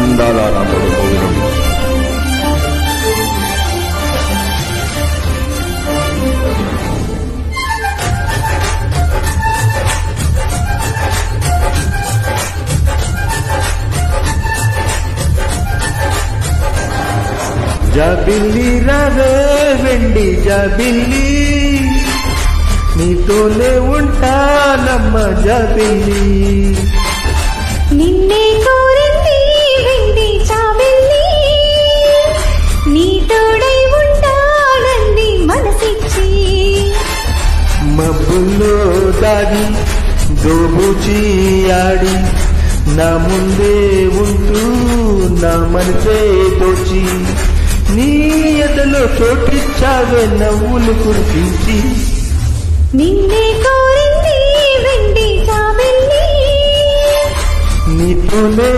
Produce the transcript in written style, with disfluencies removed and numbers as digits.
అందాల రాముడు మౌనం. జాబిల్లి రావే వెండి జాబిల్లి, నీతోనే ఉంటానమ్మ జాబిల్లి. నిన్నే కోరింది వెండి జాబిల్లి, నీ తోడై ఉంటానంది మనసిచ్చి. మబ్బుల్లో దాడి దోబూచి ఆడి నా ముందే ఉంటూ నా మనసే దోచి, నీ ఎదలో చోటిచ్చావే నవ్వులు కురిపించి. నిన్నే కోరింది వెండి జాబిల్లి, నీతోనే